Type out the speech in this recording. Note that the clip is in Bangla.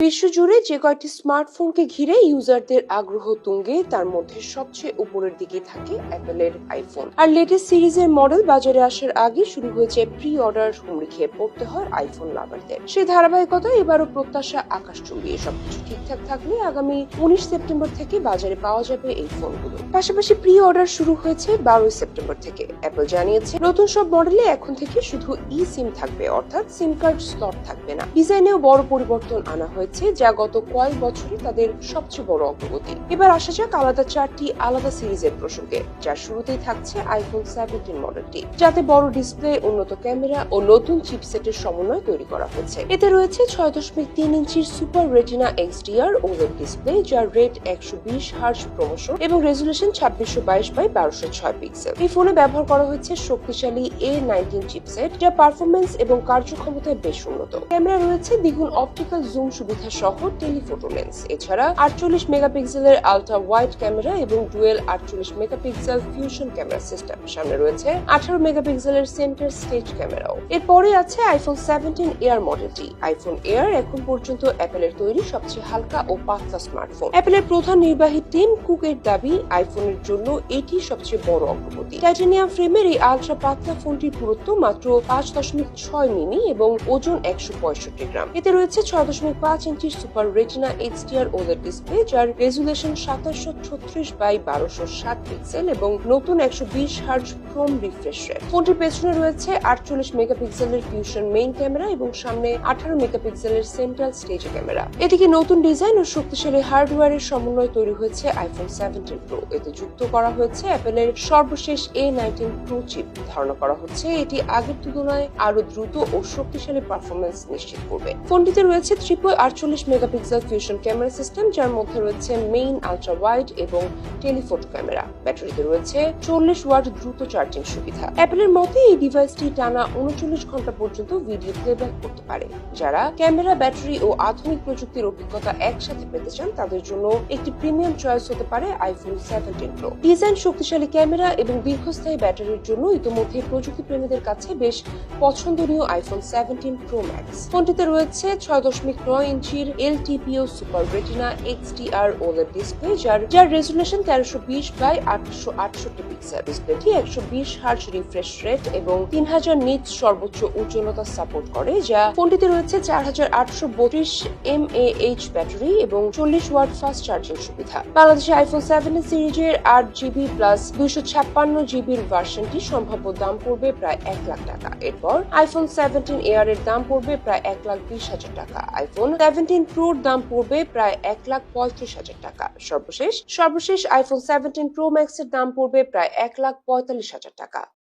বিশ্বজুড়ে যে কয়েকটি স্মার্টফোনকে ঘিরে ইউজারদের আগ্রহ তুঙ্গে, তার মধ্যে সবচেয়ে উপরের দিকে থাকে অ্যাপলের আইফোন। আর লেটেস্ট সিরিজের মডেল বাজারে আসার আগে শুরু হয়েছে প্রি অর্ডার হুমড়ি খেয়ে পড়তে হয় আইফোন লাভারদের। সেই ধারাবাহিকতা এবারও প্রত্যাশা আকাশচুম্বী। সবকিছু ঠিকঠাক থাকলে আগামী 19 সেপ্টেম্বর থেকে বাজারে পাওয়া যাবে এই ফোনগুলো। পাশাপাশি প্রি অর্ডার শুরু হয়েছে 12 সেপ্টেম্বর থেকে। অ্যাপল জানিয়েছে নতুন সব মডেলে এখন থেকে শুধু ই সিম থাকবে, অর্থাৎ সিম কার্ড স্লট থাকবে না। ডিজাইনেও বড় পরিবর্তন আনা হয়েছে, যা গত কয়েক বছরে তাদের সবচেয়ে বড় অগ্রগতি। এবার আসা যাক আলাদা চারটি আলাদা সিরিজের প্রসঙ্গে, যার শুরুতেই থাকছে আইফোন 17 মডেলটি, যাতে বড় ডিসপ্লে, উন্নত ক্যামেরা ও নতুন চিপসেটের সমন্বয় তৈরি করা হয়েছে। এতে রয়েছে 6.3 ইঞ্চির super retina XDR OLED display, যার রেট 120 হার্জ প্রমোশন এবং রেজুলেশন 2622x1206 পিক্সেল। এই ফোনে ব্যবহার করা হয়েছে শক্তিশালী A19 চিপসেট, যা পারফরমেন্স এবং কার্যক্ষমতায় বেশ উন্নত। ক্যামেরা রয়েছে দ্বিগুণ অপটিক্যাল জুম সুবিধা সহ টেলিফোটো লেন্স। এছাড়া 48 মেগাপিক্সেলের আলট্রা ওয়াইড ক্যামেরা এবং dual 48 megapixel fusion camera system. সামনে রয়েছে 18 মেগাপিক্সেলের সেন্টার স্টেজ ক্যামেরাও। এরপরে আছে আইফোন 17 এয়ার মডেলটি। আইফোন এয়ার এখন পর্যন্ত অ্যাপলের তৈরি সবচেয়ে হালকা ও পাতলা স্মার্টফোন। অ্যাপলের প্রধান নির্বাহী টিম কুকের দাবি, আইফোনের জন্য এটি সবচেয়ে বড় অগ্রগতি। টাইটানিয়াম ফ্রেমের এই আলট্রা পাতলা ফোনটির পুরুত্ব মাত্র 5.6 মিমি এবং ওজন 165 গ্রাম। এতে রয়েছে 6.5 ইঞ্চির super retina XDR OLED display, যার রেজুলেশন 2736x1260 পিক্সেল এবং নতুন 120 হার্জ ক্রোম রিফ্রেশ রেট। ফোনটির পেছনে রয়েছে 48 মেগাপিক্সেলের ফিউশন মেইন ক্যামেরা এবং সামনে 18 মেগাপিক্সেলের সেন্ট্রাল স্টেজ ক্যামেরা। এদিকে নতুন ডিজাইন ও শক্তিশালী হার্ডওয়্যারের সমন্বয় তৈরি হয়েছে আইফোন 17 প্রো। এতে যুক্ত করা হয়েছে অ্যাপলের সর্বশেষ A19 প্রো চিপ। ধারণা করা হচ্ছে এটি আগের তুলনায় আরো দ্রুত ও শক্তিশালী পারফরমেন্স নিশ্চিত করবে। ফোনটিতে রয়েছে 3.48 মেগাপিক্সেল ফিউশন ক্যামেরা সিস্টেম, যার মধ্যে রয়েছে মেইন, আলট্রা ওয়াইড এবং টেলিফোটো ক্যামেরা। ব্যাটারিতে রয়েছে 40 ওয়াট দ্রুত চার্জিং সুবিধা। অ্যাপলের মতে এই ডিভাইসটি টানা 39 ঘন্টা পর্যন্ত ভিডিও প্লেব্যাক করতে পারে। যারা ক্যামেরা, ব্যাটারি ও আধুনিক প্রযুক্তির অভিজ্ঞতা একসাথে পেতে চান, তাদের জন্য একটি প্রিমিয়াম চয়েস হতে পারে আইফোন 17 প্রো। ডিজাইন, শক্তিশালী ক্যামেরা এবং দীর্ঘস্থায়ী ব্যাটারির জন্য ইতোমধ্যে প্রযুক্তি প্রেমীদের কাছে বেশ পছন্দনীয় আইফোন 17 প্রো ম্যাক্স। ফোনটিতে রয়েছে 6.9 ইঞ্চির LTPO super retina XDR OLED display, যার রেজুলেশন 1320x868 পিক্সেল। ডিসপ্লেটি 120 হার্জ রিফ্রেশ রেট এবং 3000 নিটস সর্বোচ্চ উজ্জ্বলতা সাপোর্ট করে, যা ফোনটিতে রয়েছে 4832 mAh ব্যাটারি এবং 40 ওয়াট ফাস্ট চার্জিং সুবিধা। বাংলাদেশে আইফোন 17 সিরিজের 8GB প্লাস 256GB ভার্সনটি সম্ভাব্য দাম পড়বে প্রায় 1 লাখ টাকা। এরপর আইফোন 17 এয়ার এর দাম পড়বে প্রায় 1,20,000 টাকা। আইফোন 17 প্রোর দাম পড়বে প্রায় 1,35,000 টাকা। সর্বশেষ আইফোন 17 প্রো ম্যাক্স এর দাম পড়বে প্রায় 1,45,000 টাকা।